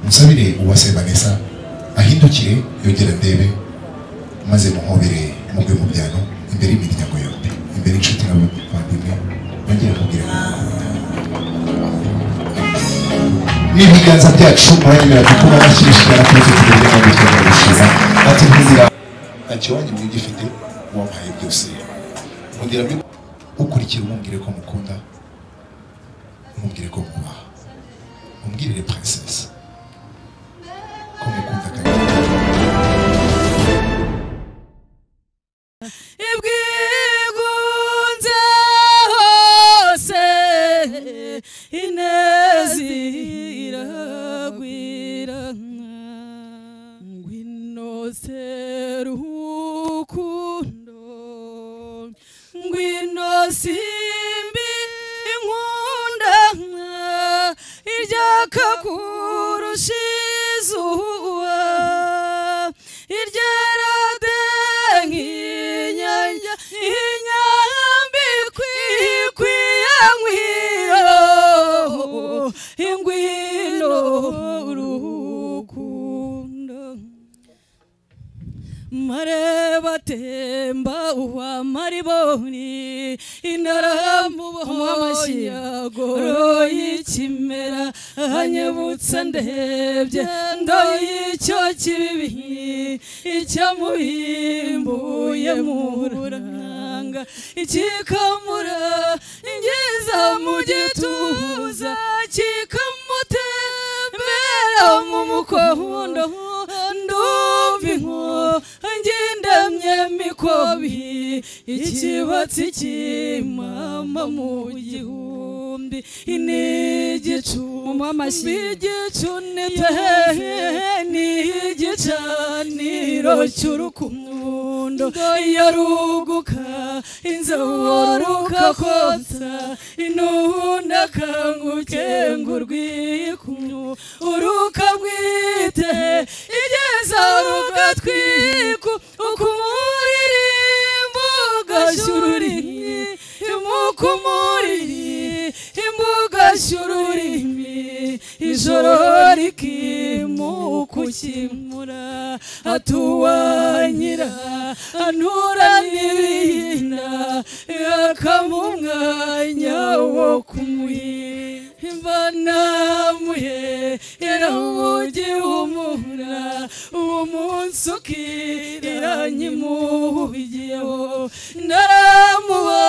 musabire Uwase Vanessa ahindukire yongera ndebe maze muhobere mugwe mu byano imbere y'imiryango yombi imbere inshuti n'abavandimwe bongera kugira n'ibiganza byacu muranyemera kuba nashyirishira kuze kugenda mu bitwa gushira ati nzira akiwanye mu gifite wampaye byose ngira byo ukurikira umubwire ko mukunda umubwire ko mubaha umubwire princesse ko mukunda kandi ibwigunze hose inezira gwira ngwino serukundo ngwino simbi inkunda iryaka kurushizuwa iryerade nk'inyanya inyambi kwikwiye ngwino ingwino urukundo mareba temba uwa mariboni inaramubohanyagoro y'ikimera anyebutsa ndebye ndoyicyo kibibi icyamuhimbuye muranga ikikamura ingiza mu gituza kikamutembera mu mukondo ndumva inko ngendamye mikobi ikibatsi kimama mu gihumbi inigicu igicu n'igicaniro cy'urukundo yaruguka inzoruka konsa inunda kanguke ngurwikumyu urukamwite igeza rugatwiku ukumuririmbo gashururi imukumuriri imbuga shururimi ijoro rikimukukimura atuwanyira antura n'ibina akamumwanya wo kumwimba namuhe yarawugihumura uwo munsi ukirira nyimuhugiyeho naramubo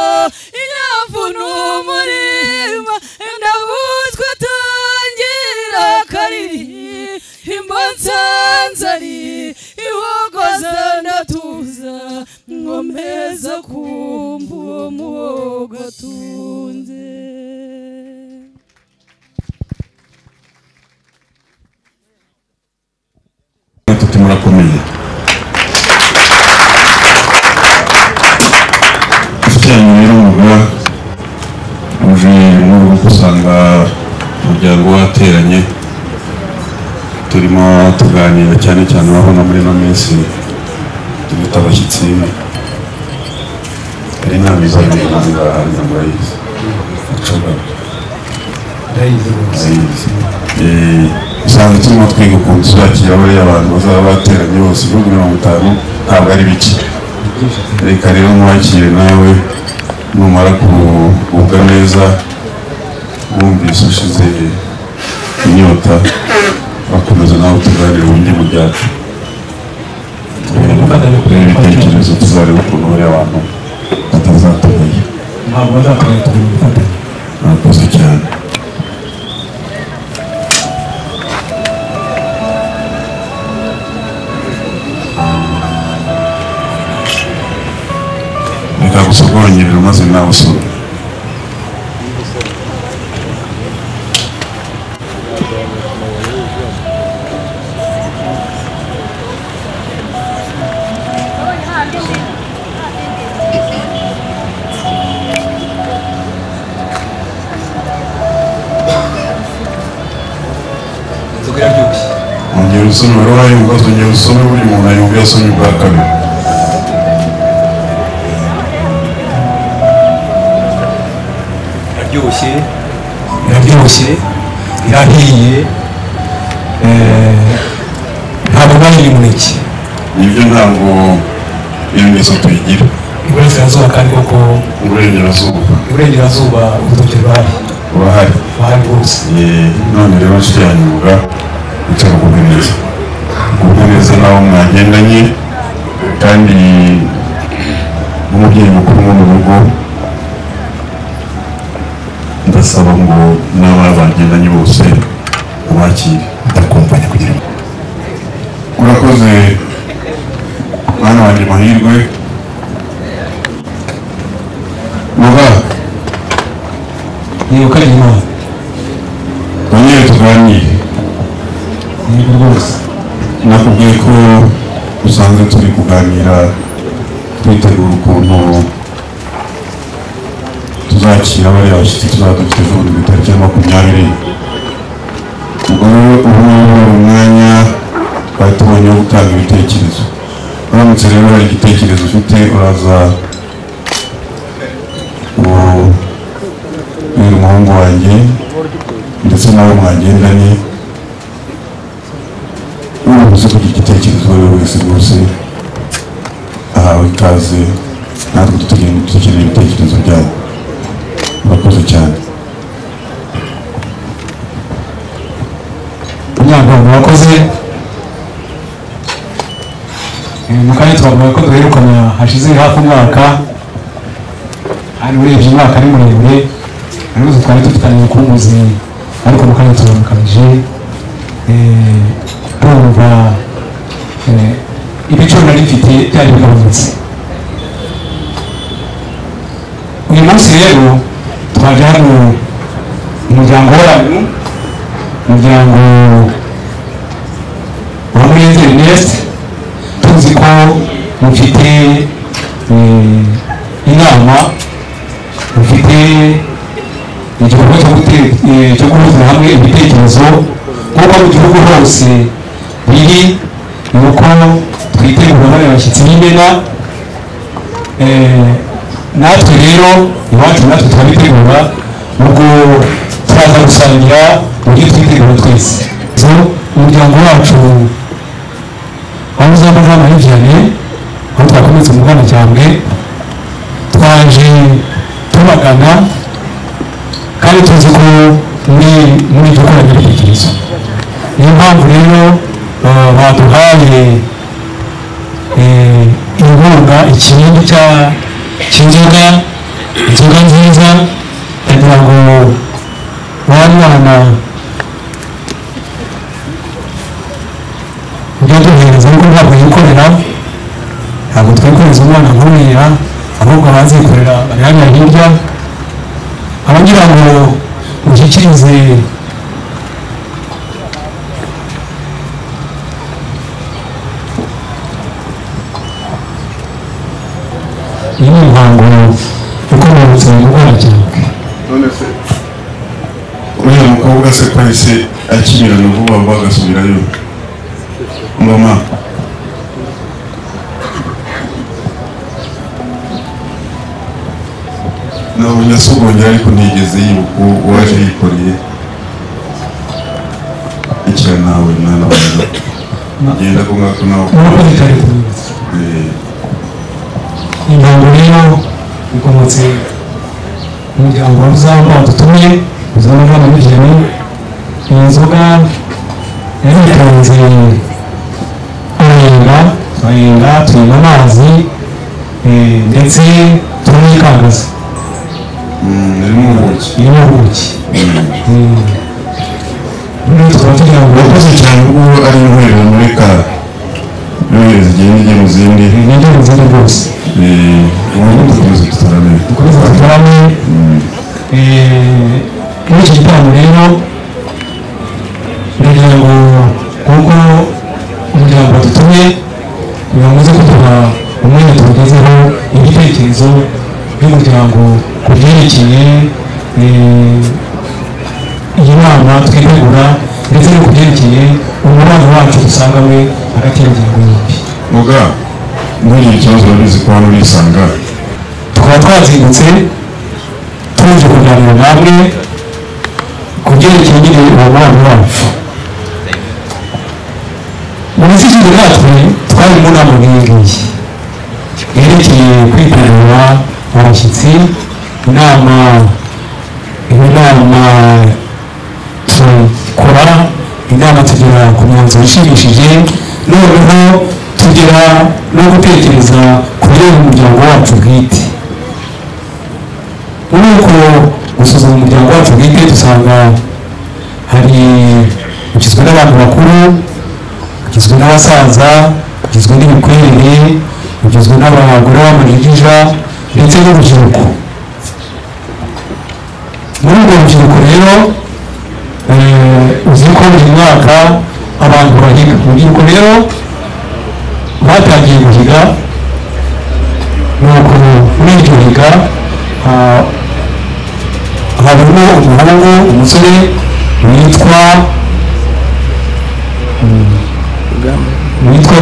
inyavu n'umurima ndabuzwa tangira kariri imbansanzari iwogoza ndatuza nkomeza kumva uwo muhogo atunze murakomeye ufitanye rero muga uje muri gusanga umuryango wateranye turimo tuganira cyane cyane urabona muri no minsi dufite abashyitsi ari inama izabera ahangaha murayizi usanga turimo twiga ukuntu tuzakira bariya abantu bazaba bateranye bose ibihugu 50 ntabwo ari bike reka rero mwakire nawe numara kugubwa neza wumvise ushize inyota bakomeza nawe tuganire ubundi mu byacu ibitekerezo tuzareba ukuntu bariya abantu batazatugaye ntabwo bazatugaye turi mu gufatanya murakoze cyane reka gusogongera maze nawe usura ongera usome wari wayumva ongera usome buri muntu ayumva yasomye ubwa kabiri iraryoshye irahiye ntabwo bari umuneke nibyo ntabwo ibimenyetso tuyigira iburasirazuba kandi koko iburengerazuba urutoki urahari rwose none rero nshuti yanjye uvuga wicara ugubwe neza nawe mwagendanye kandi nk'umubyeyi mukuru wo mu rugo ndasaba ngo n'abana bagendanye bose ubakire ndakumvanya kugira ngo urakoze mwana wanjye mahirwe muga nibuka Imana banyere tuganire niba rwose nakubwiye ko usanzwe turi kuganira twitegura ukuntu tuzakira bariya bashyitsi tuzaba dufite ejo bundi ku itariki ya 20. ubwo rero ubu umwanya twari tubonye wo gutanga ibitekerezo uramutse rero hari igitekerezo ufite uraza uyu umuhungu wanjye ndetse nawe mwagendanye uramutse kugira igitekerezo uwo ari we wese rwose ahawe ikaze natwe dukeneye ibitekerezo byabo urakoze cyane Munyangabo mwakoze mu kanya twavuga ko duherukana hashize hafi umwaka kandi urebye umwaka ari muremure ariko twari dufitanye urukumbuzi ariko mu kanya turamukanije urumva ibiciro nari mfite byari bigabanutse uyu munsi rero twaje hano umuryango wanyu umuryango wa Murenzi Ernest tuzi ko mufite inama mufite igikorwa cyo guhuza hamwe ibitekerezo nk'uko mu gihugu hose biri ni uko twitegura bari abashyitsi b'imena natwe rero iwacu natwe turabitegura ubwo turaza gusangira uburyo twitegura twese umuryango wacu wabuze amajana y'ijana aho twakometse mu Bwanacyambwe twaje tubagana kandi tuzi ko muri iryo koranyabitekerezo niyo mpamvu rero baduhaye inkunga ikibindi cy'inzoga inzoga nziza kugira ngo wa mwana ujya duhereza ariko ntabwo yikorera ntabwo twikoreza umwana nk'uriya ahubwo abazikorera bari hano hirya abagira ngo ushyikirize iyi ni imihango ikomotse mu Bwanacyambwe none se uriya mukobwa se ko ahise akimirana vuba vuba agasubirayo ngoma nabonye asogongera ariko ntigeze yibuka uwaje yikoreye ikira nawe mwana wanjye genda ko ngako nawe murakoze cyane kumwibutsa imihango rero ikomotse umuryango wa Ruzamba wadutumiye Ruzamba Jean Mugeni iyi nzoga yaritanze turayenga tuyima amazi ndetse turanayikagaza irimo ubuki tukaba tugira ngo urakoze cyane ubwo ari intwererano muri ka yohereza igihe n'igihe mu zindi nijye mu zindi rwose ubundi dukomeze tutarame muri iki gitaramo rero ndagira ngo kuko umuryango wadutumye kugira ngo uze kuduha umwanya tugezeho ibitekerezo by'umuryango ku byerekeye iyi nama twitegura ndetse no ku byerekeye umubano wacu dusanganywe hagati y'imiryango yombi muga ntugire ikibazo urabizi ko hano urisanga tukaba twazindutse tuje kuganira namwe ku byerekeye nyine uwo mubano wacu minsi ishize natwe twari mu nama nk'iyi yerekeye kwitegura abashyitsi inama turakora inama tugera ku myanzuro ishimishije noneho tugera no gutekereza ku bireba umuryango wacu bwite muri uko gusuzuma umuryango wacu bwite dusanga hari ugizwe n'abantu bakuru ugizwe n'abasaza ugizwe n'ibikwerere ugizwe n'abagore b'amajigija ndetse n'urubyiruko muri urwo rubyiruko rero uzi ko buri mwaka abantu bahiga urubyiruko rero batangiye guhiga nuko muri iryo higa harimo umuhungu umusore witwa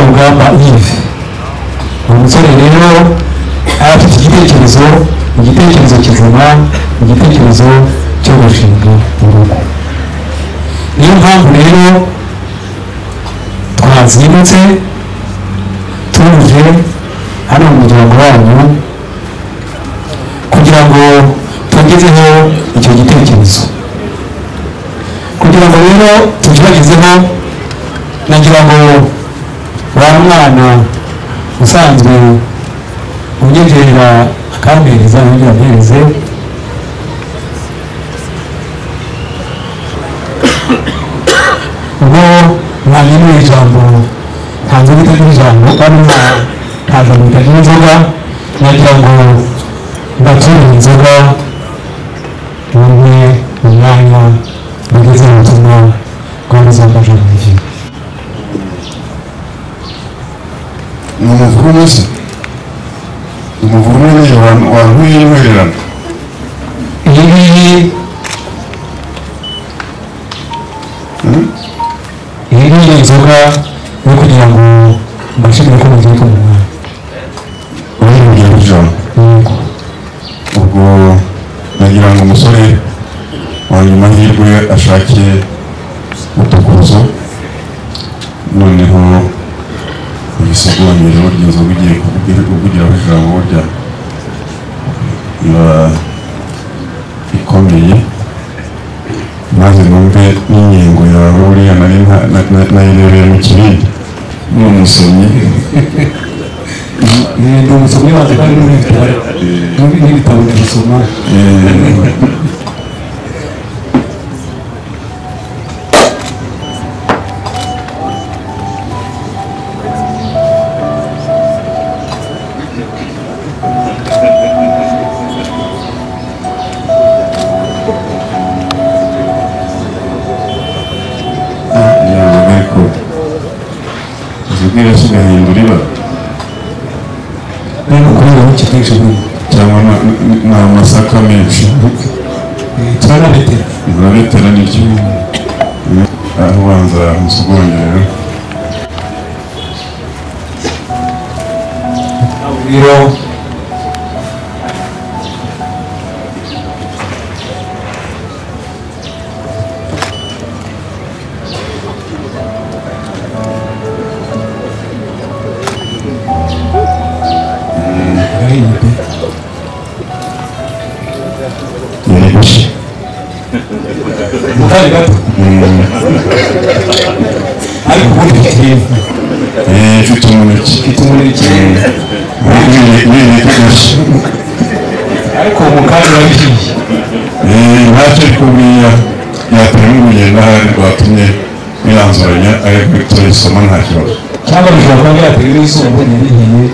Rugamba Yves umusore rero afite igitekerezo kizima igitekerezo cyo gushinga urugo niyo mpamvu rero twazindutse tuje hano mu muryango wanyu kugira ngo tugezeho icyo gitekerezo kugira ngo rero tukibagezeho nagira ngo wa mwana usanzwe unyegerera akampereza yongera ampereze ubwo mwanyine ijambo ntanze bitagira ijambo ari nta jambo ritagira inzoga nagira ngo mbature inzoga bumwe mu mwanya mugeze ubutumwa bw'abazambaje mu gihe ni umuvugo mwiza ni umuvugo mwiza wantuye intwererano iyi ngiyi inzoga yo kugira ngo mbashimire ko mugiye kumenya uri mu gihe cy'ijambo ubwo nagira ngo umusore wanjye amahirwe ashake utukuzo noneho igisogongero ry'inzoga ugiye kuvugiraho ijambo burya iba ikomeye maze numve n'ingingo yawe buriya nayirebeye mu kibindi ni umusomyi ni umusomyi wacu kandi n'ibitabo ndabisoma gahindura ibara cyangwa ni amasaka menshi turabetera n'icyo aho ubanza musogongero mukari gato ariko ubundi mfite umuneke ariko mukari urabihiye ntacyo ariko buriya yatera n'urugendo ahari rwatumye biranzuranya ariko turisoma nta kibazo cyangwa bishobora kuba byatera n'izuba nirihiye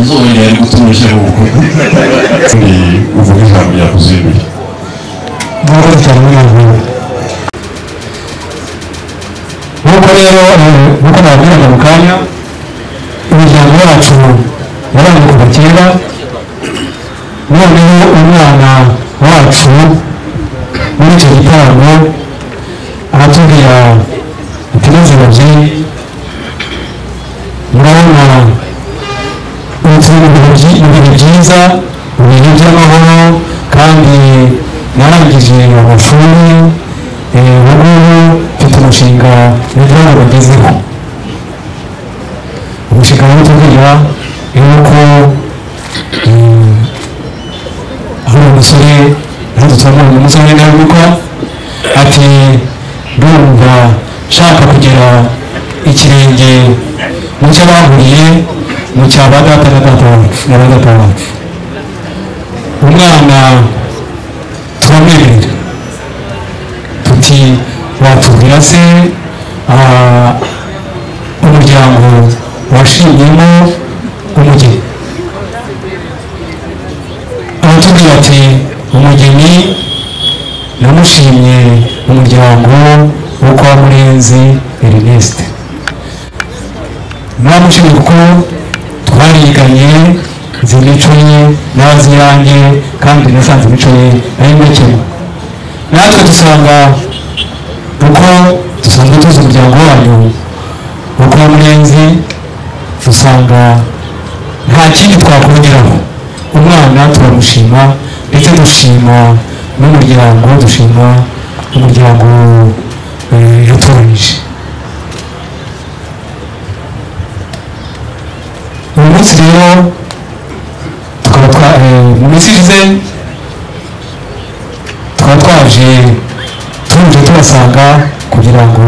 izuba ryari gutuma ushyiraho ubukwe uvuga ijambo ryakuzinduye ntabwo cyane muri ubu nk'uko rero nk'uko nababwiraga mu kanya imiryango yacu yabanje kuva kera noneho umwana wacu muri icyo gitaramo aratubwira ati n'inzobyi murabona ibintu byiza ibintu by'amahoro kandi narangije amashuri ubu mfite umushinga nibyo bagezeho umushinga wo tubwira yuko aho umusore yadutwamo umusore n'abikwa ati ndumva nshaka kugira ikirenge mu cyo bahuriye mu cya ba data na data wacu na ba data wacu umwana turamwemerera tuti watubwira se umuryango washimyemo umugeni aratubwira ati umugeni namushimye umuryango wo kwa Murenzi Ernest namushimye kuko twariganye nzi imico ye nazi yanjye kandi nasanze imico ye ari mekema natwe dusanga uko dusanzwe tuzi umuryango wanyu wo kwa Murenzi dusanga nta kindi twakongeraho umwana turamushima ndetse dushima n'umuryango dushima umuryango yatoranyije uyu munsi rero tukaba mu minsi ishize tukaba twaje tuje tubasanga kugira ngo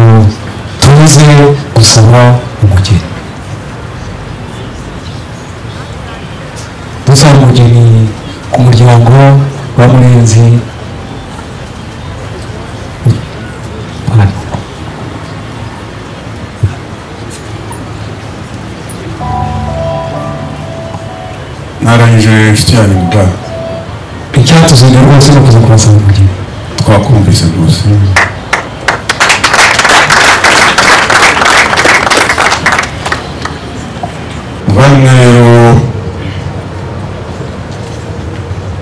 tuze gusaba umugeni dusaba umugeni ku muryango wa Murenzi narangije inshuti yanjye muganga icyatuzanye rwose no kuza kubasaba umugeni twakumvise rwose bamwe rero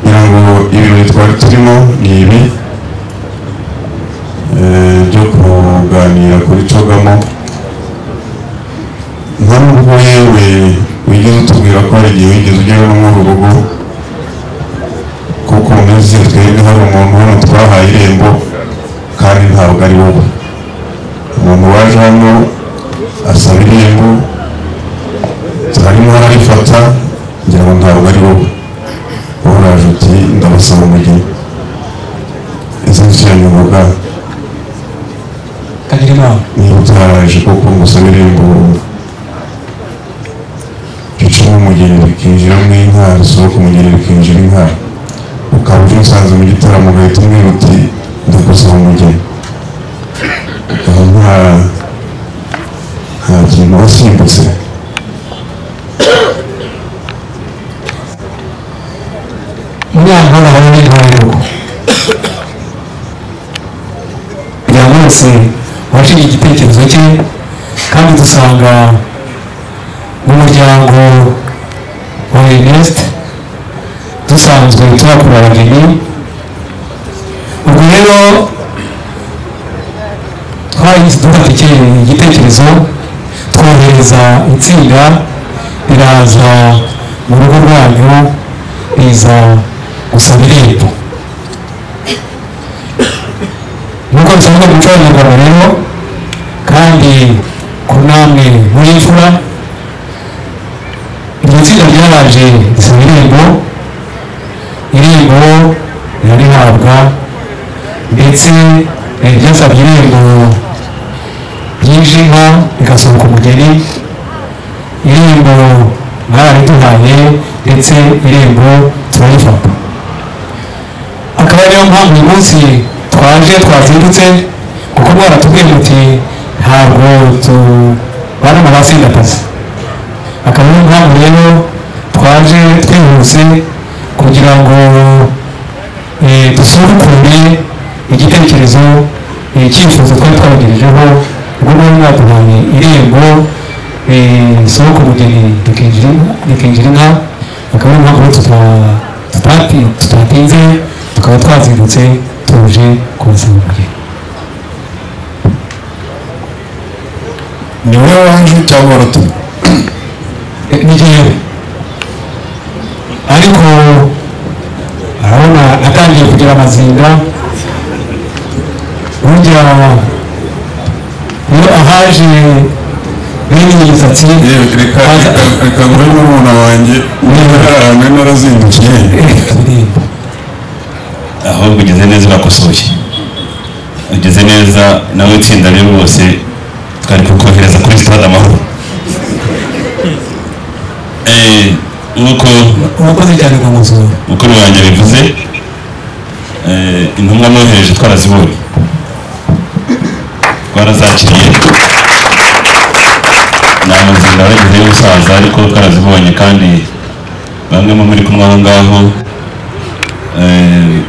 ngira ngo ibirori twari turimo ni ibi byo kuganira kuri cogamo nta nubwo yewe wigeze utubwira ko hari igihe wigeze ugera no muri uru rugo kuko umeze twebwe hari umuntu hano twahaye irembo kandi ntabwo ari wowe umuntu waje hano asaba irembo harimo hararifata ngira ngo ntabwo ari wowe uraje uti ndabasaba umugeni ese nshyiranye umuga kagira inama niba utaraje koko ngusaba irembo ricamo umugeni rikinjiramo inka risohoka umugeni rikinjira inka ukaba uje usanze mu gitaramo ugahita umwira uti ndagusaba umugeni ukaba nta kintu wasimbutse umwana w'abahungu n'intore buri wese washinze igitekerezo cye kandi dusanga mu muryango wa Ernest dusanzwe tuhakura abageni ubwo rero twahise dufata igitekerezo twohereza itsinda riraza mu rugo rwanyu riza gusaba irembo nk'uko bisanzwe mu muco w'abanyarwanda rero kandi ku namwe muri imfura iryo tsinda ryaraje risaba irembo rirarihabwa ndetse ryasabye irembo ryije inka rigasohoka umugeni irembo mwaraduhaye ndetse irembo turarifata akaba ariyo mpamvu uyu munsi twazindutse kuko mwaratubwiye muti ntabwo tubana mu basindakazi akaba ariyo mpamvu rero twaje twihuse kugira ngo dusubukure igitekerezo icyifuzo twari twabagejejeho ubwo muri mwaduhaye irembo risohoka umugeni rikinjira inka akaba ariyo mpamvu tutatinze tukaba twazindutse tuje kubasaba umugeni ni wowe waje cyangwa waratumye ni jyewe ariko arabona atangiye kugira amazinda burya iyo ahaje mwene imisatsi reka nguhe n'umwana wanjye niba hari narazindukiye ahubwo ugeze neza urakosoye ugeze neza nawe itsinda rero bose twari kukohereza kuri stade Amahoro nuko umukozi cyane kwa musoro mukuru wanjye bivuze intumwa nohereje twarazibonye twarazakiriye namazinda bageze y'ubusaza ariko twarazibonye kandi bamwe mu muri kumwe aho ngaho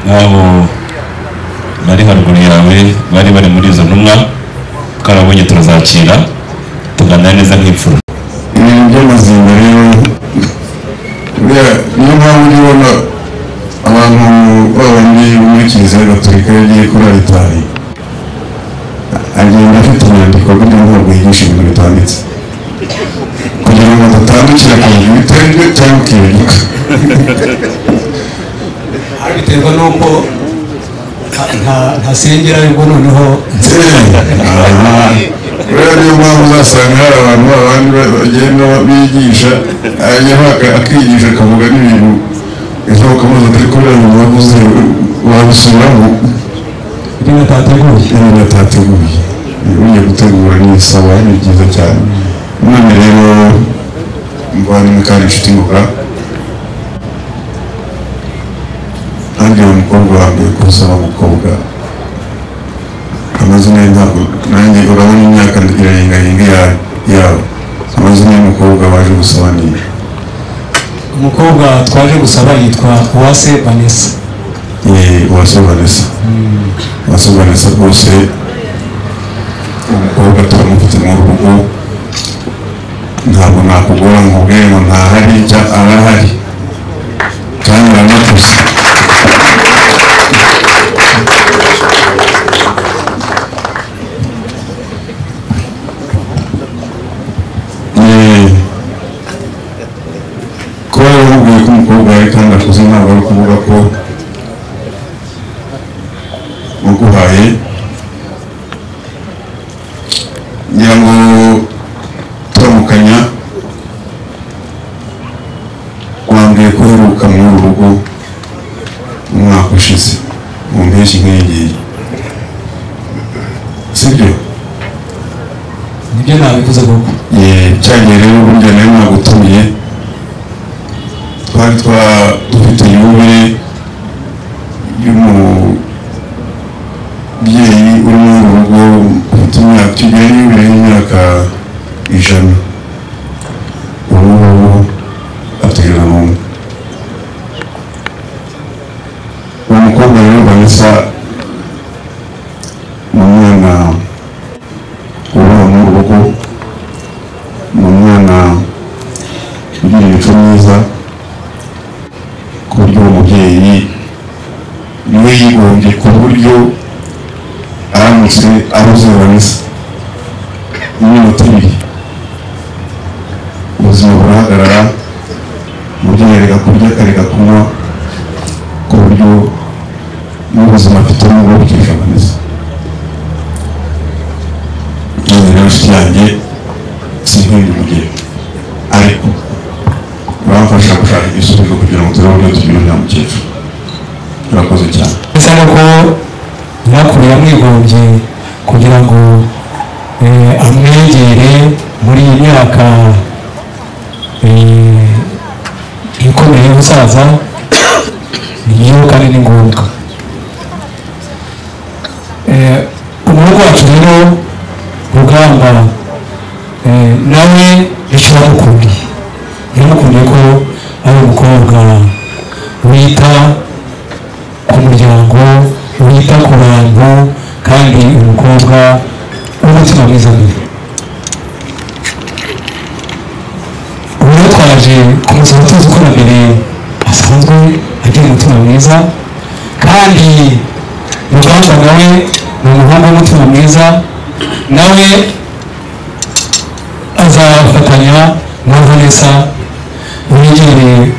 nk'abo bari haruguru yawe bari muri izo ntumwa twarabonye turazakira tuganira neza nk'imfura ibintu by'amazinda rero niyo mpamvu ubona abantu babandi muri kiliziya gatolika yagiye kuri aritari agenda afite inyandiko kugira ngo ntabwo yigishe ibintu bitanditse kugira ngo adatandukira akavuga ibitari byo cyangwa ukibuka biterwa n'uko ntasengera ariko noneho rero niyo mpamvu uzasanga hari abantu babandi bagenda bigisha akigisha akavuga n'ibintu ejo ukamuza atari kubera ngo wavuze wabisubiramo ibintu atateguye ugiye gutegura n'ibisaba ni byiza cyane none rero muvandimwe kandi inshuti ngoga kandi uwo mukobwa wambaye kurusaba umukobwa amazina ye ntabwo nanjye urabona imyaka irahingahinga yawe amazina y'umukobwa waje gusaba ni umukobwa twaje gusaba yitwa Uwase Vanessa Uwase Vanessa rwose umukobwa turamufite mu rugo ntabwo nakugora ngo ubwire ngo ntahari cyangwa arahari kandi aranakuze kuba yamubwiye ko umukobwa yari kandi akuze ntabwo ari ukuvuga ko muguhaye ngira ngo turamukanya wambwiye ko uheruka muri uru rugo mu mwaka ushize mu mpeshyi nk'iyi ngiyi sibyo nibyo nabikuze koko cyagiye rero burya nayo nagutumiye twari dufite yubile y'umubyeyi uri muri uru rugo ufite imyaka tugiye yubile y'imyaka 100 ubu ategereza n'umwe uwo mukobwa rero Vanessa ni umwana uba muri uru rugo ni umwana ugira imico myiza ku buryo uwo mubyeyi niwe yigombye ku buryo aramutse abuze Vanessa n'iminota 2 ubuzima burahagarara umubyeyi areka kurya akareka kunywa ku buryo n'ubuzima afite n'ubwo bukesha Vanessa none rero inshuti yanjye sinkunda umubyeyi ariko bamfasha gushaka igisubizo kugira ngo turebe uburyo tugira uriya mukecuru urakoze cyane bisa nuko nyirakuru yamwigombye kugira ngo amwegere muri iyi myaka ikomeye y'ubusaza niyo kandi ni ngombwa umuhungu wacu rero Rugamba nawe icyo yamukundiye ko ari umukobwa wita ku muryango wita ku bantu kandi umukobwa w'umutima mwiza mbere ubu twaje kumusaba tuzi ko na mbere asanzwe agira umutima mwiza kandi Rugamba nawe ni umuhungu w'umutima mwiza nawe azafatanya na Vanessa wegere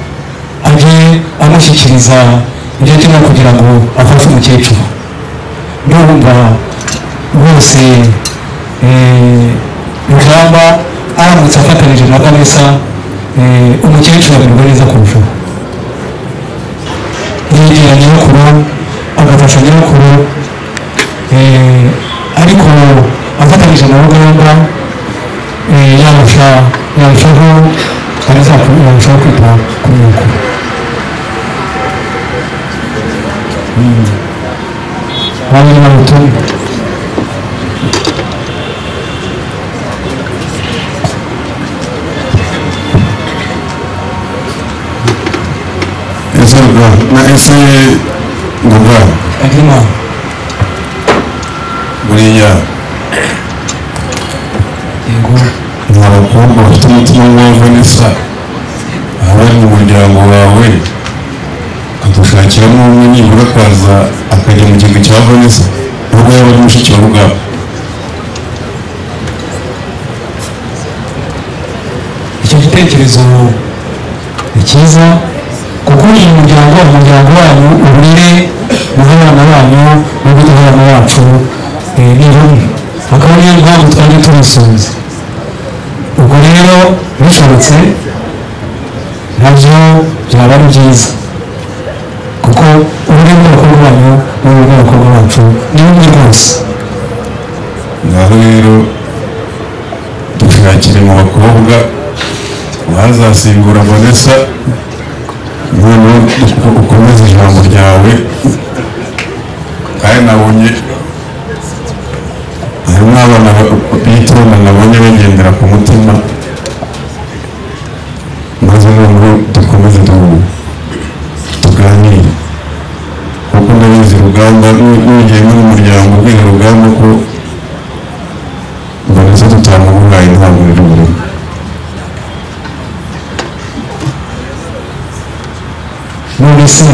aje amushyikiriza ibyo arimo kugira ngo afashe umukecuru ndumva rwose Rugamba aramutse afatanije na Vanessa umukecuru amererwa neza kurushaho yegera nyirakuru agafasha nyirakuru ariko afatanije na Rugamba yarushaho kwita ku nyakuru abandi n'abatumwa ese ngoga buriya nta bakobwa bafite umutima wa Vanessa abari mu muryango wawe akadushakiramo umwe nibura akaza akajya mu kigo cya Vanessa nubwo yaba ari mushiki wa Rugamba icyo gitekerezo ni cyiza kuko uyu muryango wanyu uburere muha abana banyu no guha abana bacu ni rumwe akaba niyo mpamvu twari turisunze ubwo rero bishobotse nabyo byaba ari byiza kuko uburere bw'abakobwa banyu n'uburere bw'abakobwa bacu ni bumwe rwose ngaho rero dushakire mu bakobwa bazasimbura Vanessa noneho ukomeze ijambo ryawe kandi nabonye harimo abana bitonda nabonye bagendera ku mutima maze noneho dukomeze tuganire kuko ndabizi Rugamba n'ugiye n'umuryango ubwira Rugamba ko Vanessa tutamuhaye ntabwo rero burimo none se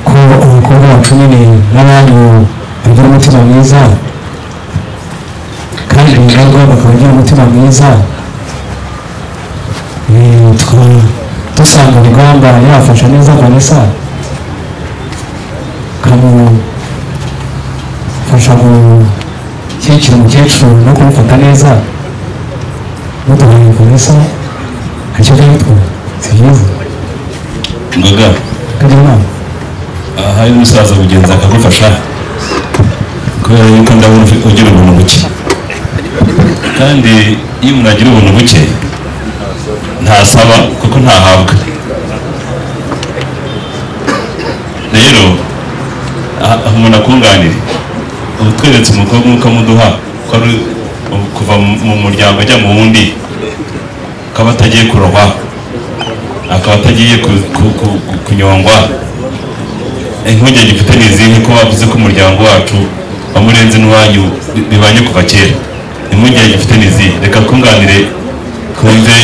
ko umukobwa wacu nyine n'abandi bagira umutima mwiza kandi Rugamba bakaba bagira umutima mwiza dusanga Rugamba yafasha neza Vanessa kamufasha gushyigikira umukecuru no kumufata neza muduhaye Vanessa ntacyo byitwa si byiza ngoga hari umusaza mugenzi akagufasha kubera yuko ndabona ugira ubuntu buke kandi iyo umuntu agira ubuntu buke ntasaba kuko ntahabwa rero umuntu akunganire utweretse umukobwa ukamuduha ko ari kuva mu muryango ajya mu wundi akaba atagiye kurohwa akaba atagiye kunyongwa impungenge mfite ni izihe ko wavuze ko umuryango wacu wamurenze n'uwanyu bibanye kuva kera impungenge mfite ni izihe reka twunganire twumve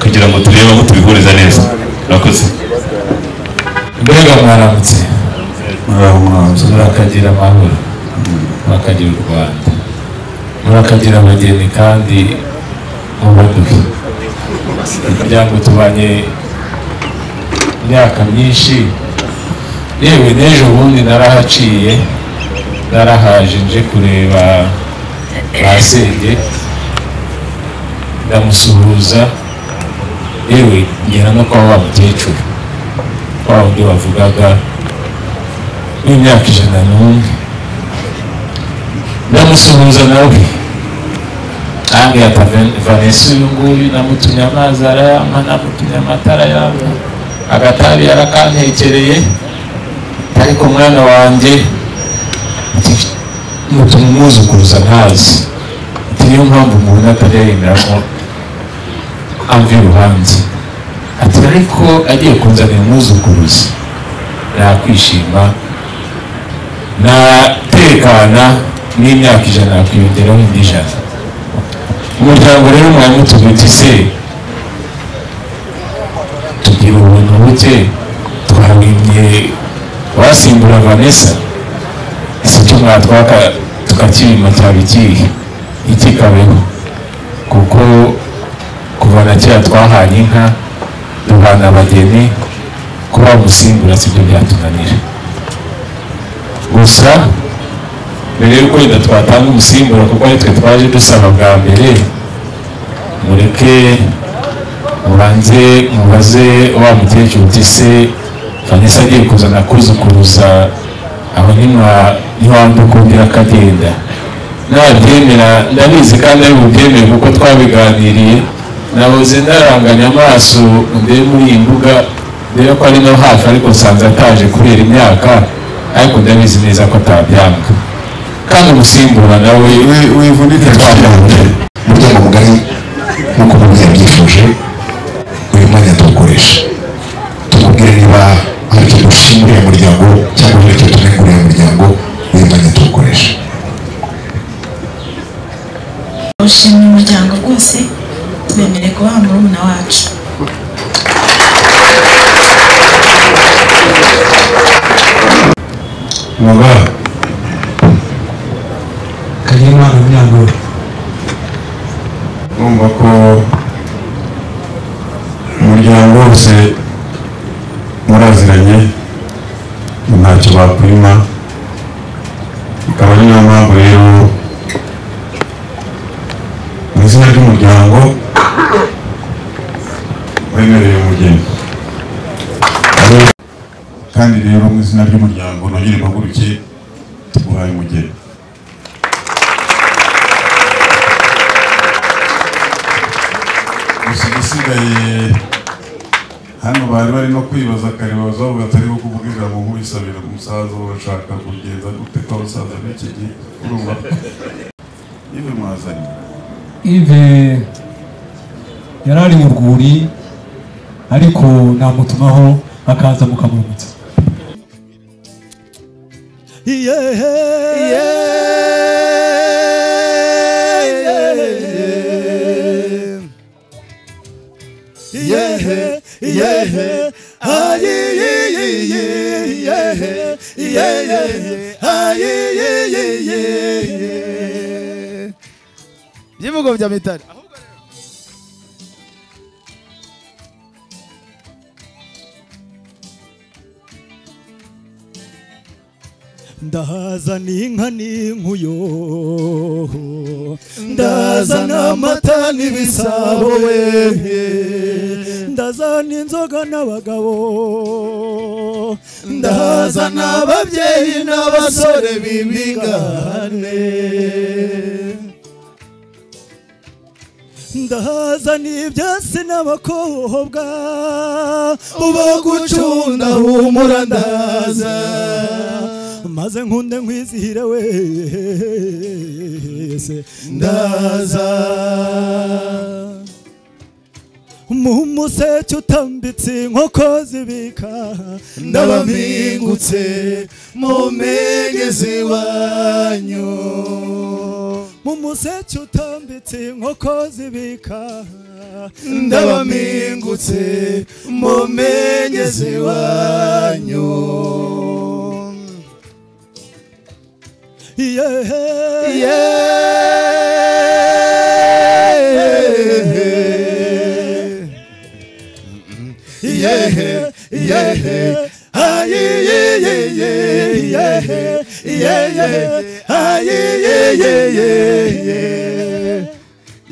kugira ngo turebe aho tubihuriza neza murakoze mbega mwaramutse murakagira amahoro murakagira u Rwanda murakagira abageni kandi mubaduhe umuryango tubanye imyaka myinshi yewe n'ejo bundi narahaciye narahaje nje kureba basenge ndamusuhuza yewe ngera no kwa wa mukecuru wa wundi wavugaga w'imyaka 101 ndamusuhuza nawe ambwira ati Vanessa uyu nguyu namutumye amazi arayampa namutumye amatara arayampa agatabi yarakantekereye ariko mwana wanjye mutuma umwuzukuruza ntazi ati niyo mpamvu umuntu atajya yemera ko amva iruhande ati ariko agiye kunzanira umwuzukuruza nakwishima natekana n'imyaka 100 nakwiyongeraho indi 100 umuryango rero mwari mutubwite se tugira ubuntu buke twabimye wasimbura Vanessa icyo mwatwaka tukakirima cyaba ikihe ikikabeho kuko kuva na kera twahanye inka duhana abageni kuba musimbura sibyo byatunanira gusa mbere yuko wenda twatanga umusimbura kuko ari twe twaje dusaba bwa mbere mureke mubanze mubaze wa mukecuru uti se Vanessa agiye kuzana kuzukuruza aho ntiwambukundira akagenda nabyemera ndabizi kandi ari bubyemere kuko twabiganiriye nabuze ndaranganya amaso mbere muri iyi mbuga mbere ko ari no hafi ariko nsanze ataje kubera imyaka ariko ndabizi neza ko atabyanga kandi umusimbura nawe wivunike twabyanze umuryango mugari nk'uko umubyeyi yabyifuje uyu mwanya tuwukoresha tumubwire niba hari icyo dushimira uyu muryango cyangwa hari icyo tunegura uyu muryango uyu mwanya tuwukoresha. ushimira umuryango rwose tubemereye kubaha murumuna wacu muba Kanyimana Munyangore urumva ko umuryango wose muraziranye ntacyo bakwima ikaba ari niyo mpamvu rero mu izina ry'umuryango wemereye umugeni kandi rero mu izina ry'umuryango nongere mpaguruke tuguhaye umugeni. gusa igisigaye hano bari no kwibaza kare bavuga atari ko kuvuga ijambo nk'ubisabira umusaza urashaka kugenza gute ko abasaza b'iki gihe urumva ive mwazanye Ive yarari mu rwuri ariko namutumaho akaza mukamuramutsa. Byivugo bya Mitari ndahazana inka n'inkuyo ndazana amata n'ibisabo we ndazana inzoga n'abagabo ndazana ababyeyi n'abasore b'imbingane ndazana ibyasi n'abakobwa uba gucunda humura ndaza maze nkunde nkwizihire wese ndaza mu museke utambitse inkoko zibika ndabambingutse mu migezi wanyu mu museke utambitse inkoko zibika ndabambingutse mu migezi wanyu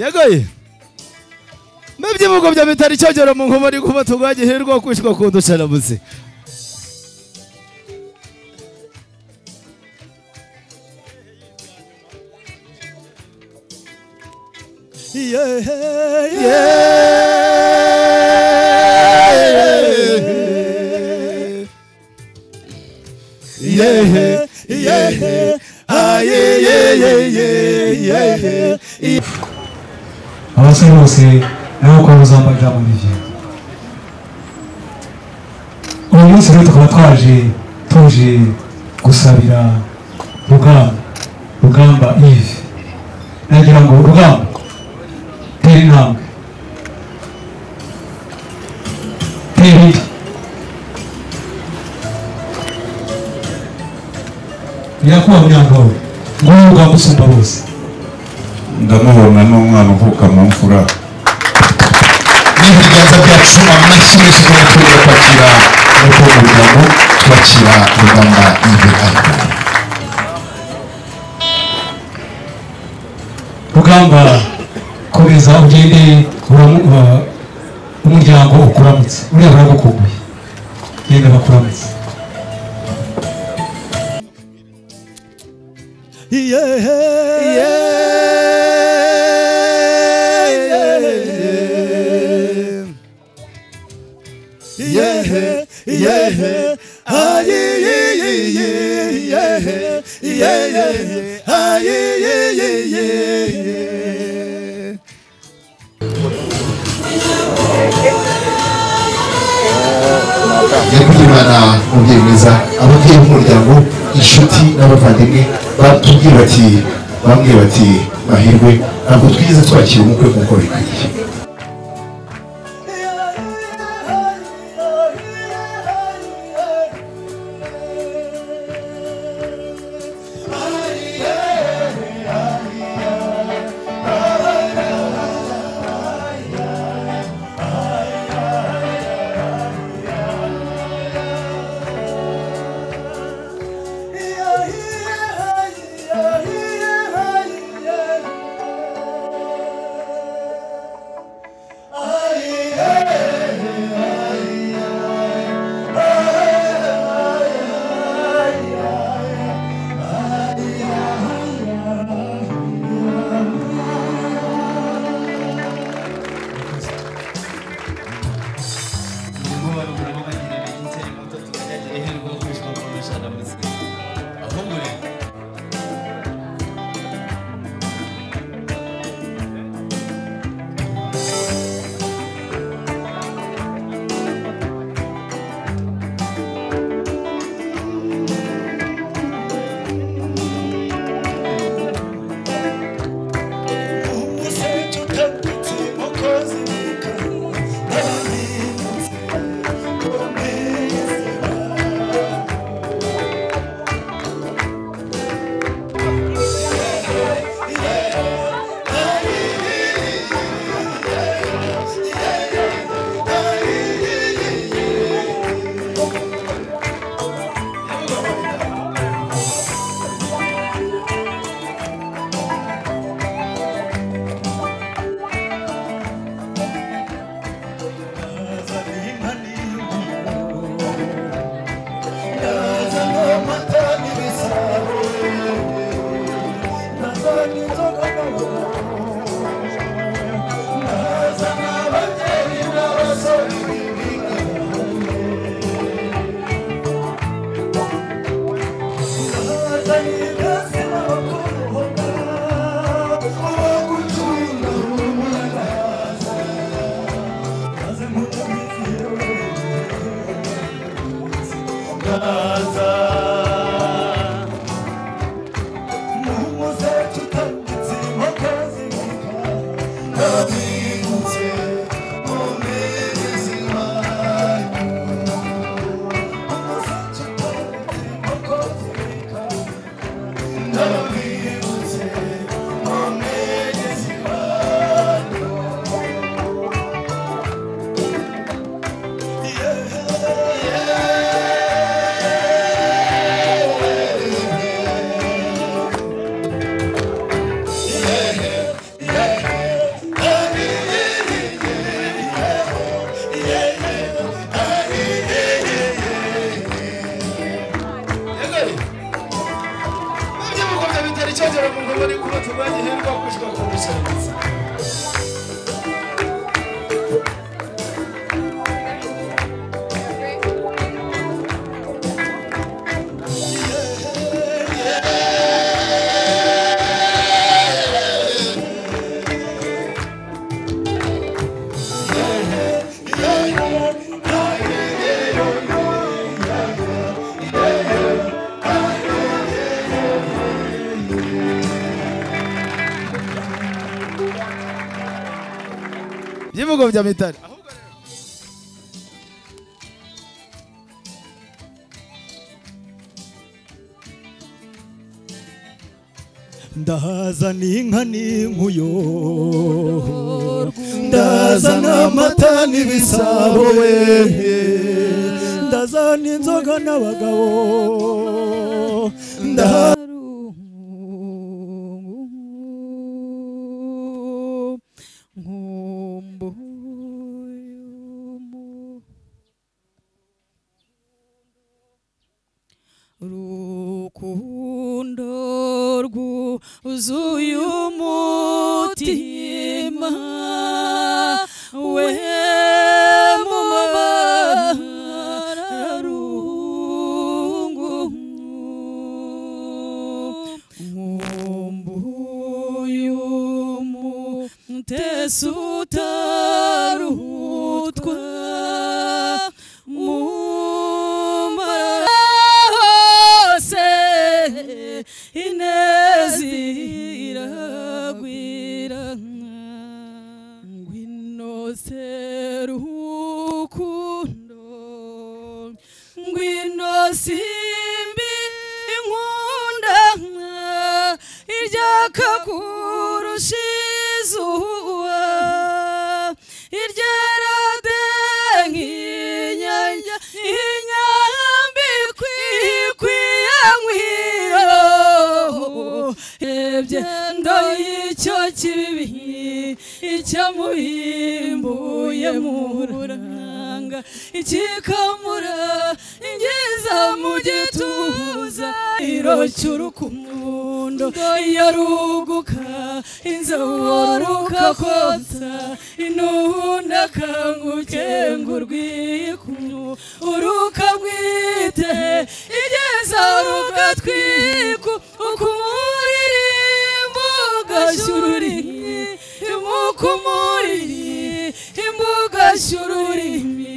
yagoye mubyivugo bya Mitari cyogera mu nkomo ari kuba tugwagiherwa kwishwa kundushana muze abasore bose nabo ko muzamba ijambo rye. Uyu munsi rero tukaba tuje gusabira Rugamba Yves. Nagira ngo Rugamba tera intambwe tera indi birakuba Munyangore ngo Rugamba usumba bose ndamubona n'umwana uvuka mu mfura n'ibiganza byacu amashyi menshi ko turi kwakira nuko umuryango twakira Rugamba Yves. Rugamba ko komeza ugende umuryango ukuramutse uriya baragukumbuye genda bakuramutse nyakugimana umubyeyi mwiza ababyeyi b'umuryango inshuti n'abavandimwe batubwira bati bamwe bati mahirwe ntabwo twize twakira umukwe nk'uko bikwiye Byivugo bya Mitari ndahazana inka n'inkuyo ndazana amata n'ibisabo we ndazana inzoga n'abagabo we mu mabararungu nkumbuye umutesi utarutwa mu hose ineza iragwira ngwino serukundo ngwino simbi inkunda iryakakurusha izuba iryarade nk'inyanya inyambi kwikwiye nkwiro ebye ndoyicyo kibi icyo mubimbuye muranga ikikamura ingiza mu gituza iro cy'urukundo yaruguka inzoruka kotsa inunda kangukenga urwikunyu uruka bwite igeza rugatwiku ukumuririmbo gashyururimi imukumuriri imbuga shyururimi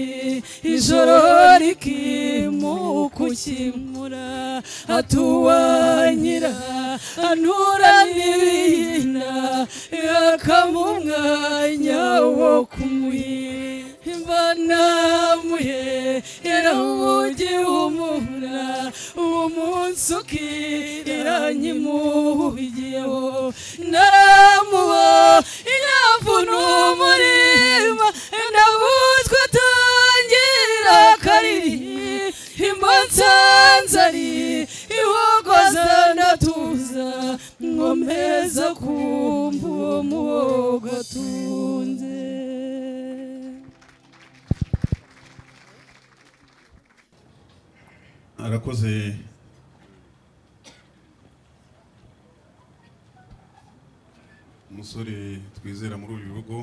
ijoro rikimukukimura atuwanyira anura n'ibina yakamumwanya wo kumuhimba namuhe yarawugihumura uwo munsi ukira nyimuhugiyeho naramuba inyavu n'umurima ndabuzwa atangira kariri imbansanzari ihogoza ndatuza nkomeza kumva uwo muhogo atunze. arakoze umusore twizera muri uru rugo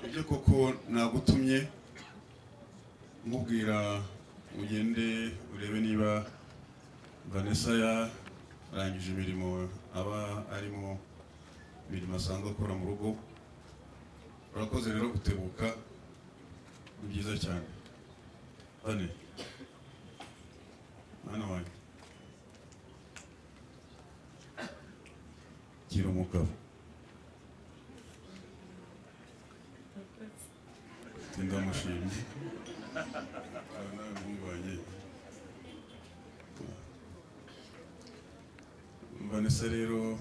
ibyo koko nagutumye nkubwira ugende urebe niba Vanessa yarangije imirimo aba arimo imirimo asanzwe akora mu rugo. Urakoze rero gutebuka ni byiza cyane. Bane mwana wanjye gira umugabo ndamushimye nawe mwubanye. Vanessa rero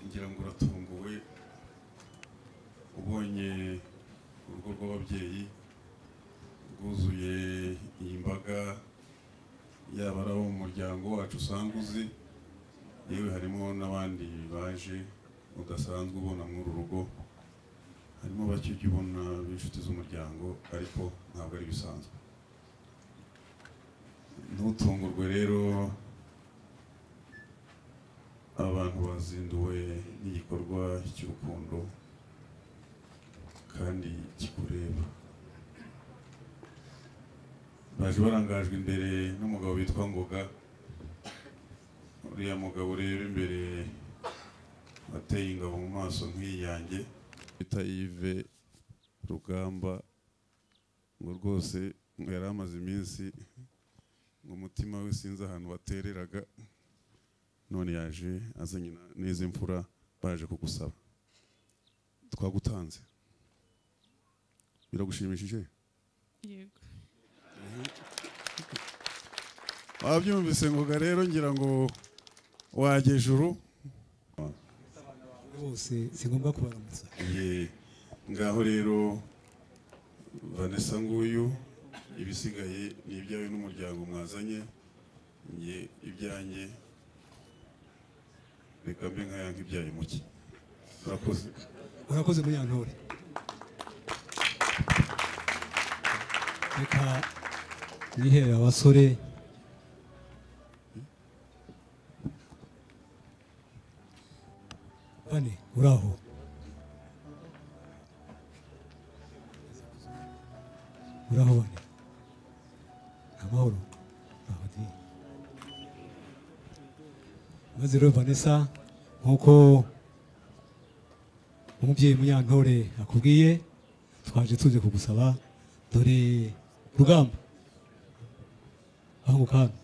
ngira ngo uratunguwe ubonye urugo rw'ababyeyi rwuzuye iyi mbaga yaba ari abo mu muryango wacu usanga uzi yewe harimo n'abandi baje udasanzwe ubona muri uru rugo harimo bake ujya ubona b'inshuti z'umuryango ariko ntabwo ari bisanzwe. Ntutungurwe rero abantu bazinduwe n'igikorwa cy'urukundo kandi kikureba. Baje barangajwe imbere n'umugabo witwa Ngoga. Uriya mugabo rero imbere ateye ingabo mu maso nk'iyanjye bita Yves Rugamba ngo rwose yari amaze iminsi ngo umutima we sinzi ahantu watereraga none yaje azanye n'izi mfura baje kugusaba. Twagutanze biragushimishije? Yego. Wabyumvise Ngoga rero ngira ngo wajye ejuru bose singomba kubaramutsa. Ngaho rero Vanessa nguyu ibisigaye ni ibyawe n'umuryango mwazanye nge ibyanjye reka mbe nk'ayanga ibyaye muke. Urakoze. Urakoze Munyantore. Reka nihere abasore uraho uraho bane amahoro ahadi maze rero Vanessa nkuko umubyeyi Munyantore akubwiye twaje tuje kugusaba dore Rugamba aho kana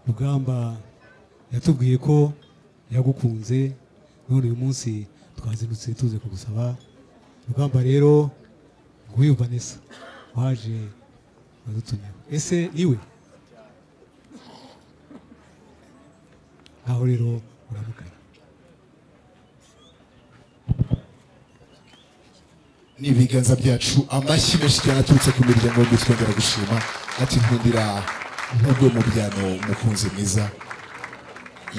Rugamba yatubwiye ko yagukunze none uyu munsi twazindutse tuze kugusaba Rugamba rero nguyu Vanessa waje wadutumye ese niwe aho rero uramukanya n'ibiganza byacu amashyi menshi cyane aturutse ku miryango yo twongera gushima ati nkundira nk'ubwo mu byano mukunzi mwiza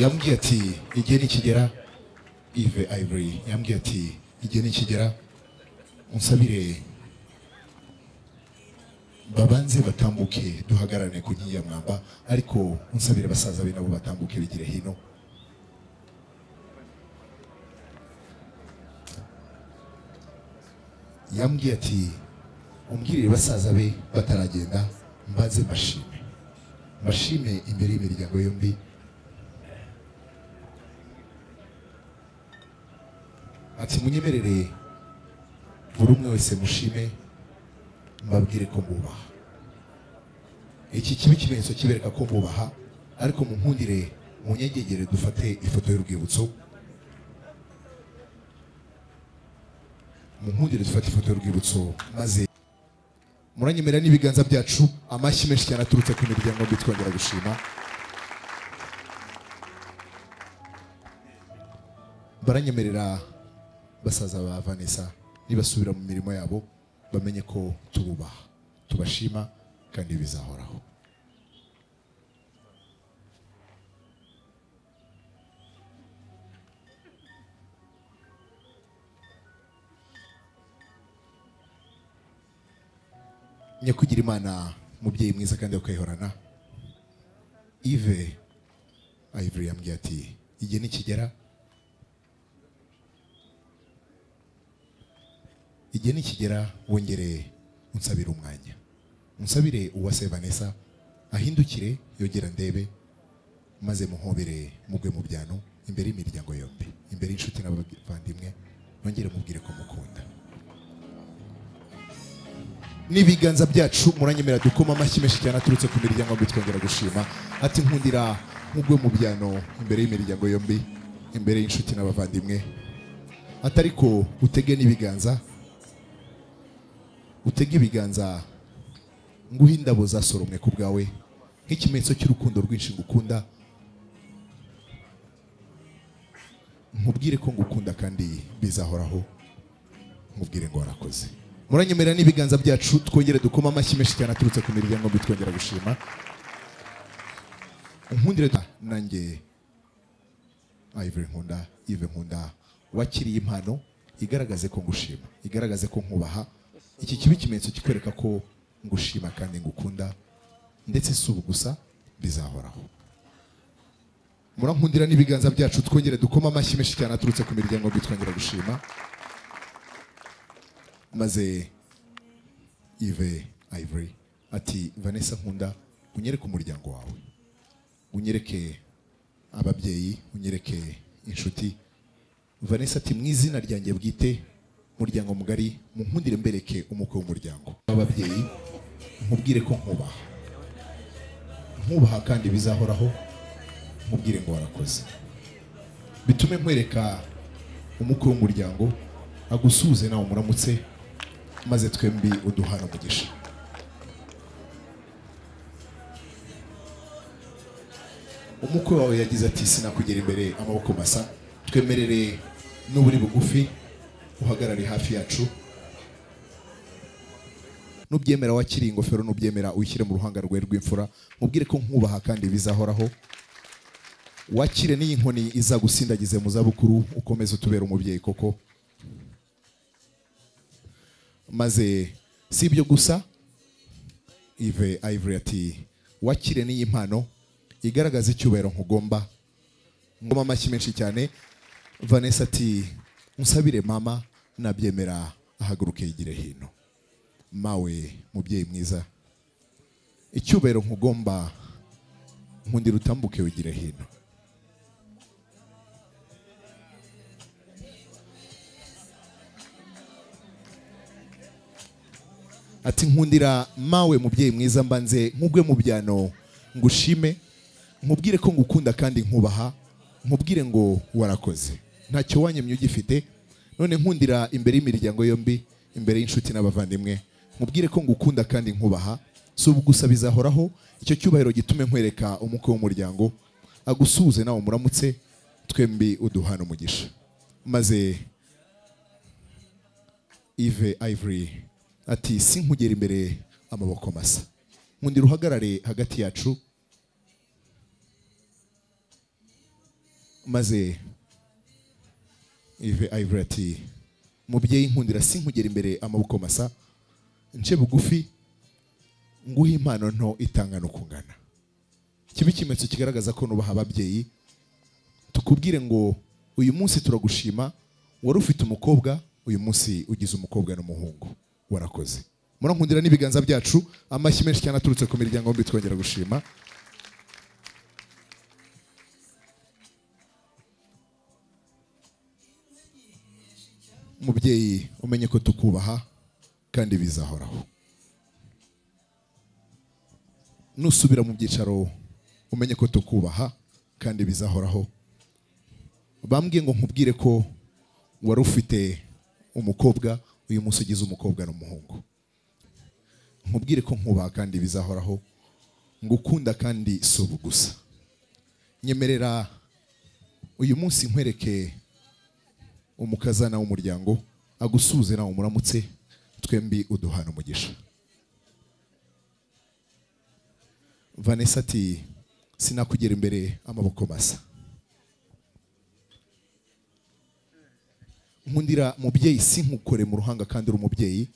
yambwiye ati igihe nikigera Yves Ivory yambwiye ati igihe nikigera unsabire babanze batambuke duhagararane ku nkingi ya mwamba ariko unsabire basaza be nabo batambuke bigire hino yambwiye ati umbwirire basaza be bataragenda mbaze mbashime imbere y'imiryango yombi ati munyemerere buri umwe wese mushime mbabwire ko mubaha iki kibi ikimenyetso kibereka ko mubaha ariko munkundire munyegegere dufate ifoto y'urwibutso munkundire dufate ifoto y'urwibutso maze muranyemera n'ibiganza byacu amashyi menshi cyane aturutse ku miryango mbi twongera gushima baranyemerera basaza ba Vanessa nibasubira mu mirimo yabo bamenye ko tububaha tubashima kandi bizahoraho nyakugira Imana mubyeyi mwiza kandi ukayihorana Yves Ivory yambwiye ati igihe nikigera wongere unsabire umwanya unsabire uwase Vanessa ahindukire yogera ndebe maze muhobere mugwe mu byano imbere y'imiryango yombi imbere y'inshuti n'abavandimwe nongere mubwire ko mukunda n'ibiganza byacu muranyemera dukoma amashyi menshi cyane aturutse ku miryango mbi twongera gushima ati nkundira mugwe mu byano imbere y'imiryango yombi imbere y'inshuti n'abavandimwe atariko utege n'ibiganza utege ibiganza nguhe indabo zasoromwe ku bwawe nk'ikimenyetso cy'urukundo rwinshi ngukunda nkubwire ko ngukunda kandi bizahoraho nkubwire ngo warakoze muranyemerera n'ibiganza byacu twongere dukoma amashyi menshi cyane aturutse ku miryango mbi twongera gushima nkundire nanjye Ivory nkunda Yves nkunda wakiriye impano igaragaze ko ngushima igaragaze ko nkubaha iki kibi ikimenyetso kikwereka ko ngushima kandi ngukunda ndetse si ubu gusa bizahoraho murankundira n'ibiganza byacu twongere dukoma amashyi menshi cyane aturutse ku miryango mbi twongera gushima maze Yves Ivory ati Vanessa nkunda unyereke umuryango wawe unyereke ababyeyi unyereke inshuti Vanessa ati mu izina ryanjye bwite muryango mugari munkundire mbereke umukwe w'umuryango ababyeyi nkubwire ko nkubaha kandi bizahoraho nkubwire ngo warakoze bitume nkwereka umukwe w'umuryango agusuhuze nawe muramutse maze twembi uduhana umugisha umukwe wawe yagize ati sinakugera imbere amaboko masa twemerere n'uburi bugufi uhagarare hafi yacu nubyemera wakiriye ingofero nubyemera uyishyire mu ruhanga rwe rw'imfura mubwire ko nkubaha kandi bizahoraho wakire n'iyi nkoni izagusindagize mu zabukuru ukomeze utubera umubyeyi koko maze si ibyo gusa Yves Ivory ati wakire n'iyi mpano igaragaza icyubahiro nkugomba ngoma amashyi menshi cyane. Vanessa ati unsabire mama nabyemera ahaguruke yigire hino. Mawe mubyeyi mwiza icyubahiro nkugomba nkundira utambuke wigire hino. Ati nkundira mawe mubyeyi mwiza mbanze nkugwe mu byano ngushime nkubwire ko ngukunda kandi nkubaha nkubwire ngo warakoze ntacyo wanyemye ugifite none nkundira imbere y'imiryango yombi imbere y'inshuti n'abavandimwe nkubwire ko ngukunda kandi nkubaha si ubu gusa bizahoraho icyo cyubahiro gitume nkwereka umukwe w'umuryango agusuhuze nawe muramutse twembi uduhana umugisha. Maze Yves Ivory ati sinkugera imbere amaboko masa nkundira uhagarare hagati yacu. Maze Yves Ivory ati mubyeyi nkundira sinkugera imbere amaboko masa nce bugufi nguhe impano nto itangana ukungana kibe ikimenyetso kigaragaza ko nubaha ababyeyi tukubwire ngo uyu munsi turagushima wari ufite umukobwa uyu munsi ugize umukobwa n'umuhungu warakoze. Murankundira n'ibiganza byacu amashyi menshi cyane aturutse ku miryango yombi twongera gushima. Mubyeyi umenye ko tukubaha kandi bizahoraho. Nusubira mu byicaro umenye ko tukubaha kandi bizahoraho. Bambwiye ngo nkubwire ko wari ufite umukobwa uyu munsi ugize umukobwa n'umuhungu. Nkubwire ko nkubaha kandi bizahoraho ngukunda kandi si ubu gusa. Nyemerera uyu munsi nkwereke umukazana w'umuryango agusuhuze nawe muramutse twembi uduhana umugisha. Vanessa ati sinakugera imbere amaboko masa nkundira mubyeyi sinkukore mu ruhanga kandi uri umubyeyi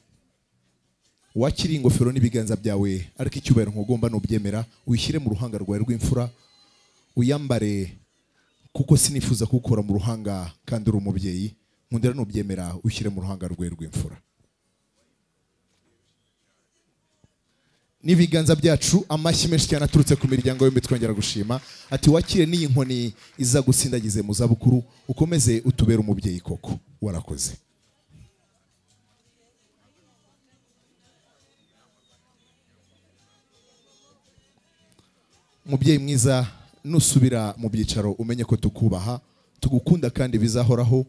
wakiri ingofero n'ibiganza byawe ariko icyubahiro nkugomba nubyemera uyishyire mu ruhanga rwawe rw'imfura uyambare kuko sinifuza kukora mu ruhanga kandi uri umubyeyi nkundira nubyemera ushyire mu ruhanga rwawe rw'imfura. N'ibiganza byacu amashyi menshi cyane aturutse ku miryango yombi twongera gushima. Ati wakire n'iyi nkoni iza gusindagize mu zabukuru ukomeze utubere umubyeyi koko warakoze. Mubyeyi mwiza nusubira mu byicaro umenye ko tukubaha tugukunda kandi bizahoraho.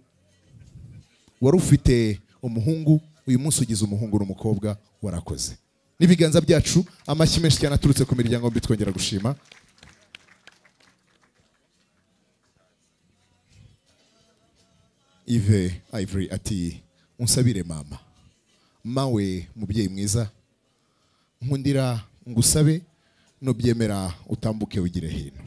Wari ufite umuhungu uyu munsi ugize umuhungu n'umukobwa warakoze. N'ibiganza byacu amashyi menshi cyane aturutse ku miryango yombi twongera gushima. Yves Ivory ati unsabire mama mawe mubyeyi mwiza nkundira ngusabe nubyemera utambuke wigire hino.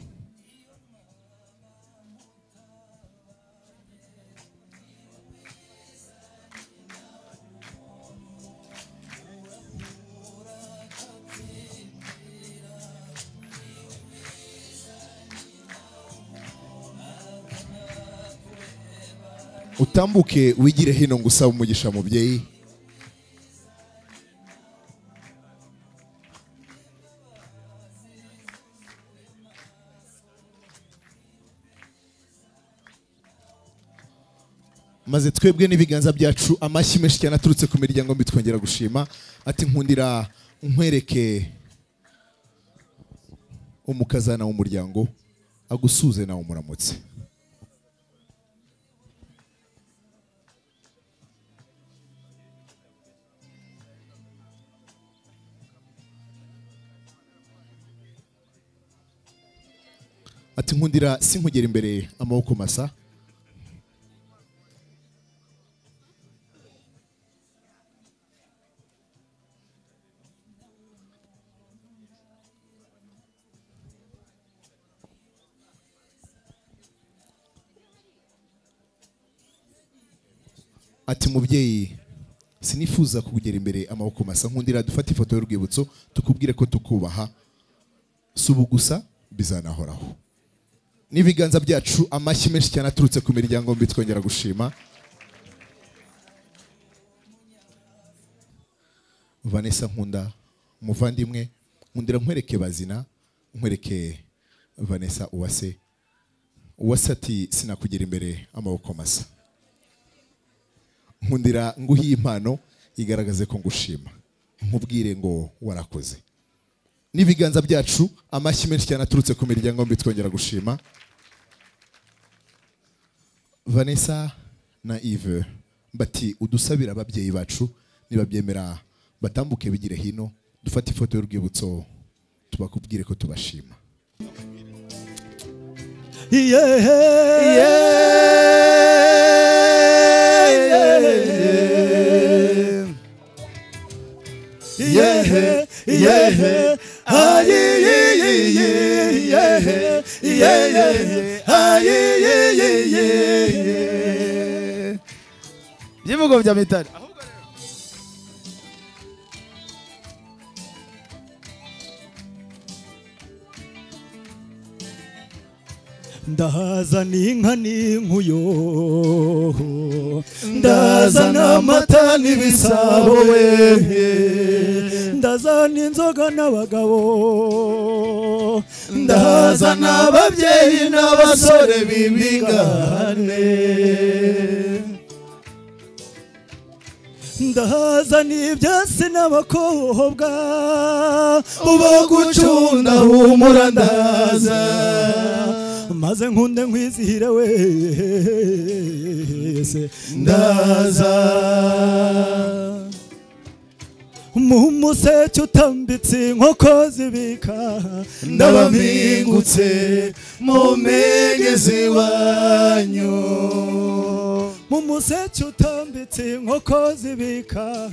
Utambuke wigire hino ngusaba umugisha mubyeyi. Maze twebwe n'ibiganza byacu amashyi menshi cyane aturutse ku miryango mbi twongera gushima. Ati nkundira nkwereke umukazana w'umuryango agusuze nawe muramutse. Ati nkundira sinkugera imbere amaboko masa ati mubyeyi sinifuza kugera imbere amaboko masa. Nkundira dufate ifoto y'urwibutso tukubwire ko tukubaha, subu gusa bizanahoraho. N'ibiganza byacu amashyi menshi cyane aturutse ku miryango mbi twongera gushima. Vanessa nkunda muvandimwe, nkundira nkwereke Bazina, nkwereke Vanessa Uwase. Uwase ati sinakugera imbere amaboko masa. Nkundira nguhi impano igaragaze ko ngushima, nkubwire ngo warakoze. N'ibiganza byacu amashyi menshi cyane aturutse ku miryango mbi twongera gushima. Vanessa na Yves bati udusabira ababyeyi bacu nibabyemera batambuke bigire hino dufate ifoto y'urwibutso tubakubwire ko tubashima. Byivugo bya Mitari. Ndazana inka n'inkuyo, ndazana amata n'ibisabo we, ndazana inzoga n'abagabo, ndazana ababyeyi n'abasore b'ibigane, ndazana ibyasi n'abakobwa bo gucunda humura ndaza, maze nkunde nkwizihire wese ndaza. Mu museke utambitse inkoko zibika, ndabamingutse mu migezi wanyu. Mu museke utambitse inkoko zibika,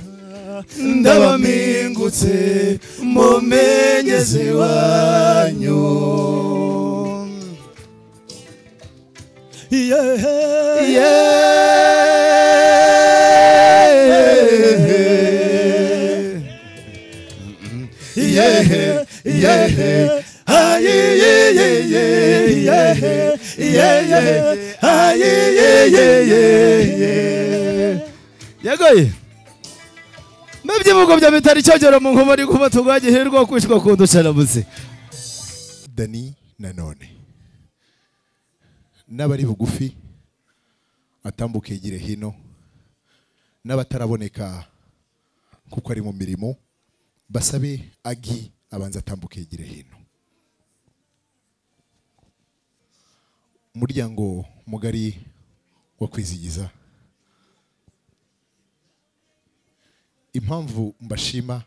ndabamingutse mu migezi wanyu. Yagoye mubyivugo bya Mitari cyogera mu nkoma ari kuba tugagiherwa kwishwa kundusharabuze. Dani nanone n'abari bugufi atambuke yigire hino, n'abataraboneka kuko ari mu mirimo basabe Agi abanza atambuke yigire hino. Umuryango mugari wo kwizigiza, impamvu mbashima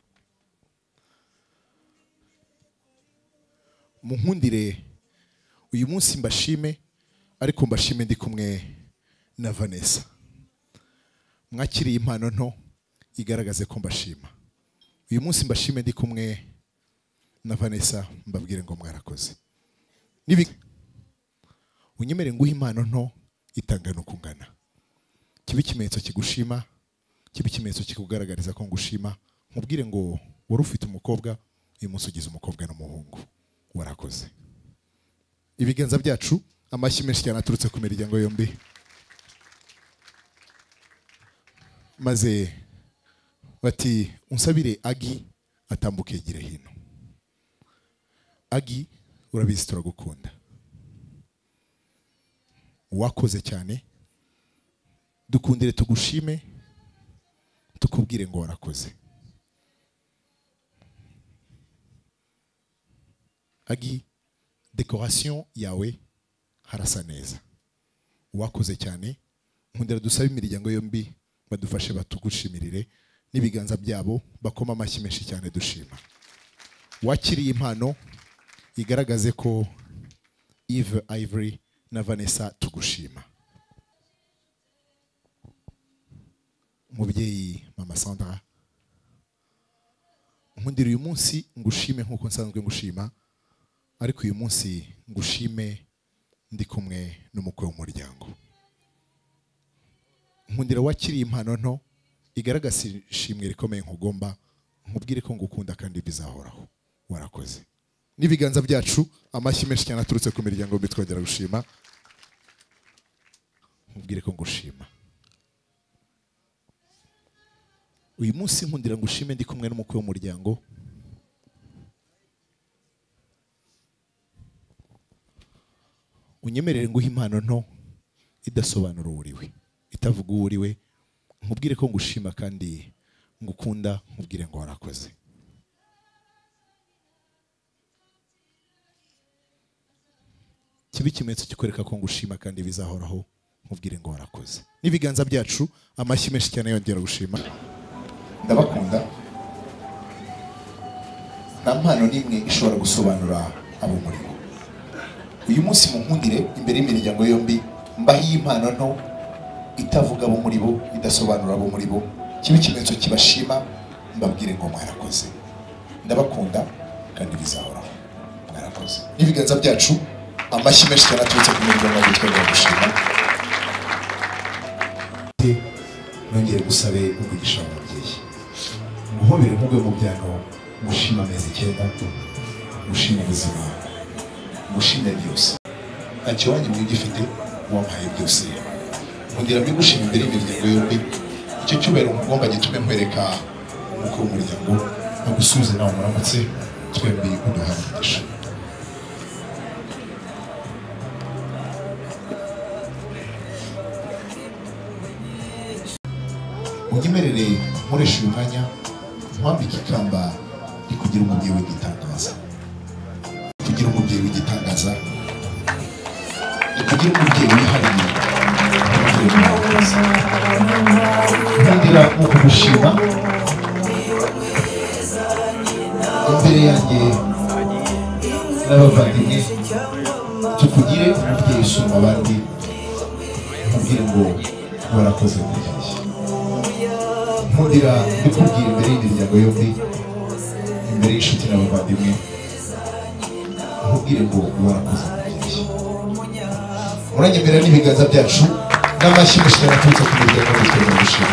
munkundire uyu munsi mbashime, ariko mbashime ndi kumwe na Vanessa. Mwakiriye impano nto igaragaze ko mbashima. Uyu munsi mbashime ndi kumwe na Vanessa, mbabwire ngo mwarakoze. Unyemere nguha impano nto itangana ukungana, kibe ikimenyetso kigushima, kibe ikimenyetso kikugaragariza ko ngushima. Nkubwire ngo wari ufite umukobwa, uyu munsi ugize umukobwa n'umuhungu, warakoze. Ibiganza byacu amashyi menshi cyane aturutse ku miryango yombi, maze bati unsabire Agi atambuke yigire hino. Agi urabizi turagukunda, wakoze cyane, dukundire tugushime, tukubwire ngo warakoze. Agi, decoration yawe harasa neza, wakoze cyane. Nkundira dusabe imiryango yombi badufashe batugushimirire, n'ibiganza byabo bakoma amashyi menshi cyane dushima. Wakiriye impano igaragaze ko Yves Ivory na Vanessa tugushima. Mubyeyi Mama Sandra, nkundira uyu munsi ngushime nkuko nsanzwe ngushima, ariko uyu munsi ngushime ndi kumwe n'umukwe w'umuryango. Nkundira wakiriye impano nto igaragaza ishimwe rikomeye nkugomba nkubwire ko ngukunda kandi bizahoraho warakoze n'ibiganza byacu amashyi menshi cyane aturutse ku miryango bitwongera gushima nkubwire ko ngushima uyu munsi nkundira ngushime ndi kumwe n'umukwe w'umuryango unyemerere nguhe impano nto idasobanura uriwe itavuga uriwe nkubwire ko ngushima kandi ngukunda nkubwire ngo warakoze kibi kimenyetso kikwereka ko ngushima kandi bizahoraho nkubwire ngo warakoze n'ibiganza byacu amashyi menshi cyane yongera gushima ndabakunda nta mpano n'imwe ishobora gusobanura abo murimo uyu munsi munkundire imbere y'imiryango yombi mbaho iyi mpano nto itavuga abo muri bo idasobanura abo muri bo kiba ikimenyetso kibashima mbabwire ngo mwarakoze ndabakunda kandi bizahoraho mwarakoze n'ibiganza byacu amashyi menshi cyane aturutse ku miryango bitwongera gushima nongere gusabe umugisha w'umubyeyi muhobere nk'ubwe mu byano mushima amezi 9 mushima ubuzima mushime byose ntacyo wanjye mwigifite wampaye byose nkundira mbigushima imbere y'imiryango yombi icyo cyubahiro ngomba gitume nkwereka umukwe w'umuryango nagusubize nawe muramutse twembi uduhana umugisha unyemerere nkoresha uyu mwanya nkwambike ikamba rikugira umubyeyi w'igitangaza kugira umubyeyi w'igitangaza kugira umubyeyi wihariye nkundira mu kugushima imbere yanjye n'abavandimwe tukugire umubyeyi usumba abandi nkubwire ngo warakoze mubyeyi nkundira ndikubwira imbere y'imiryango yombi imbere y'inshuti n'abavandimwe nkubwire ngo warakoze mubyeyi uranyemerera n'ibiganza byacu n'amashyi menshi cyane aturutse ku miryango bitwongera gushima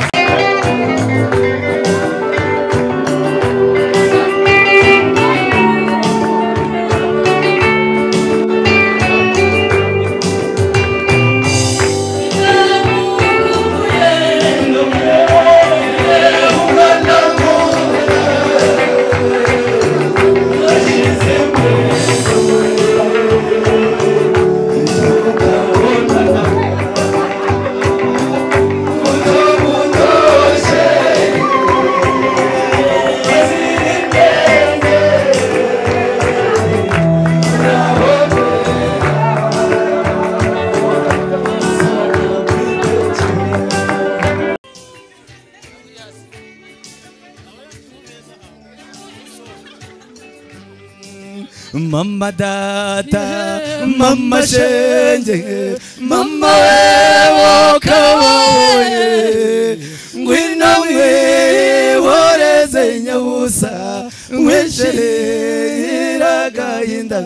Mama data, mama shenge, mama wewe kawoye, ngwino mwe woreze nyabusa, mweshere iragahinda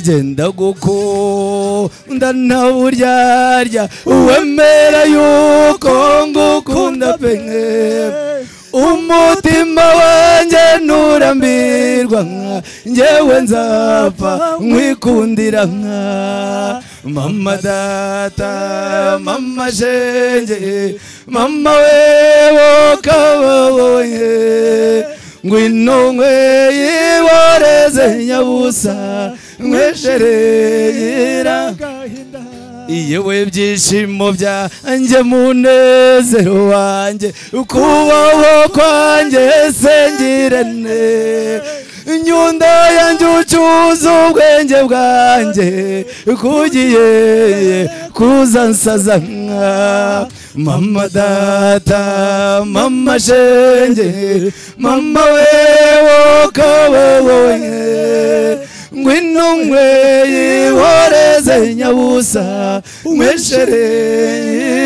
genda gukunda na buryarya, uwemera yuko ngukunda penye. Umutima wanjye nurambirwa njyewe nzapfa nkwikundira mama data mama shenge mama wewe kawoye ngwino mweyiboreze nyabusa mwesherera yewe byishimo byanjye munezero wanjye kubaho kwanjye sengirane nyunda yanjye ucuza ubwenge bwanjye kugiye kuzansaza mama data mama shenge mama wewe kawoye ngwino mweyiboreze nyabusa mweshere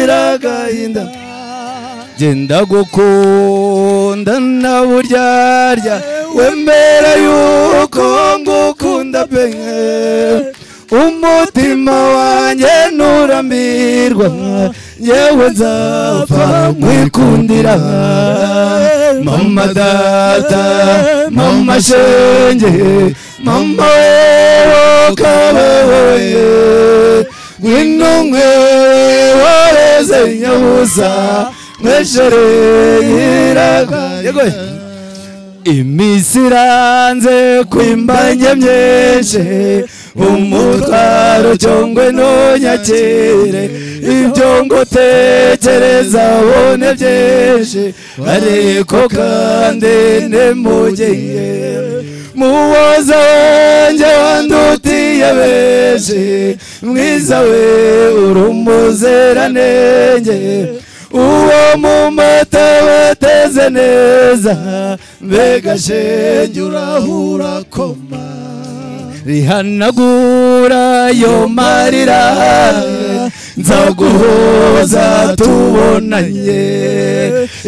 iragahinda genda gukunda na buryarya wemera yuko ngukunda penye umutima wanjye nturambirwa yewe nzapfa mwikundira mama data mama shenge mama wewe kabewe ngwino nkwewe wareze nyabusa mweshereyiraga iminsi iranze kwimbanye myinshi umutwaro cyongwe ntunyakire ibyo ngutekereza ubone byinshi ariko kandi ntemugeye muwoza wanjye wandutiye benshi mwiza we uri umuziranenge uwo mu mata wateze neza mbega shenge urahura koma rihanagura yo marira nzaguhoza tubonanye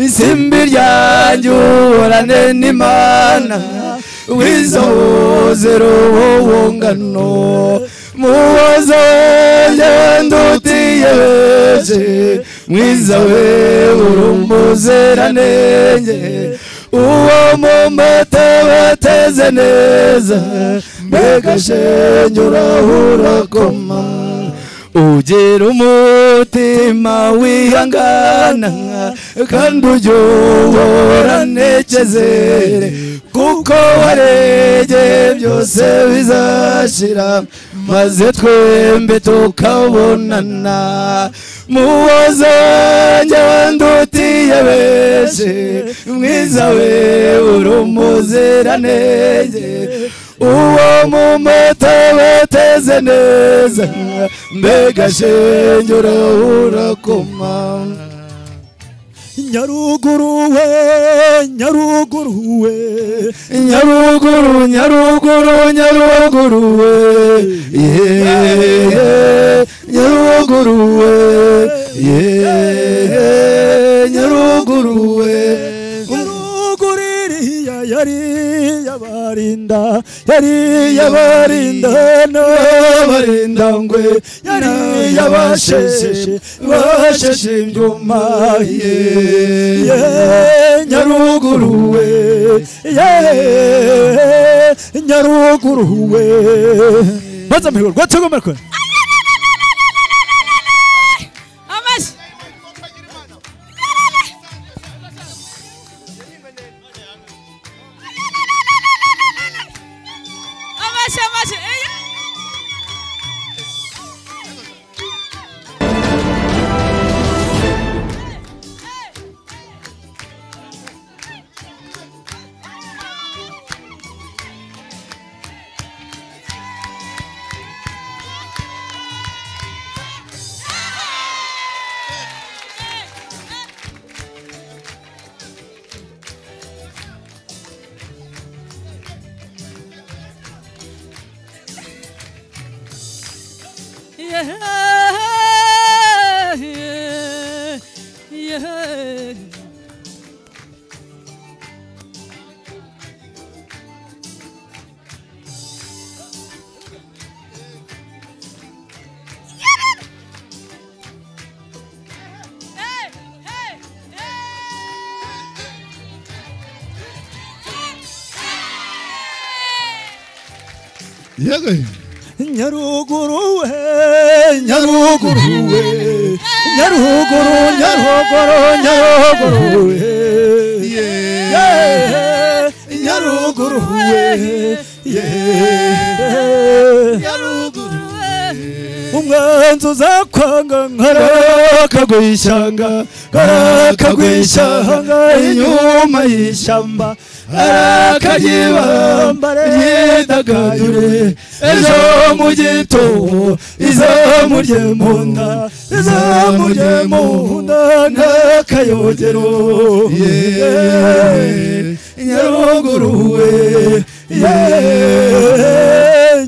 isimbi ryanjye uhorane n'Imana wizahozera wowe ngano muwoza wanjye wandutiye benshi mwiza we uri umuziranenge uwo mu mata wateze neza mbega shenge urahura koma ugira umutima wihangana kandi ujya uhora ntekezere kuko waregeye byose bizashira maze twembe tukabonana muwoza wanjye wandutiye benshi mwiza we uri umuziranenge uwo mu mata wateze neza mbega shenge urahura koma Nyaruguru we Nyaruguru we Nyaruguru Nyaruguru Nyaruguru we Nyaruguru we Nyaruguru we yari yabarinda n'abarinda ngwe yari yabasheshe ibyuma Nyaruguru we Nyaruguru we maze amahirwe rwatugomera Nyaruguru we Nyaruguru we Nyaruguru Nyaruguru Nyaruguru we Nyaruguru we Nyaruguru we umwanzi uzakwanga nkarakagwishyanga karakagwishyanga inyuma y'ishyamba arakagibambare ryidagadure ejo mu gitondo izamurye mu nda n'akayogero Nyaruguru we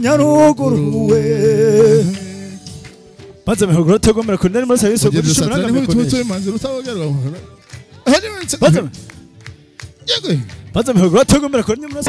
Nyaruguru we maze amahuguro tugomera ku ndani muri service yo gushimira maze amahuguro tugomera ku ndani muri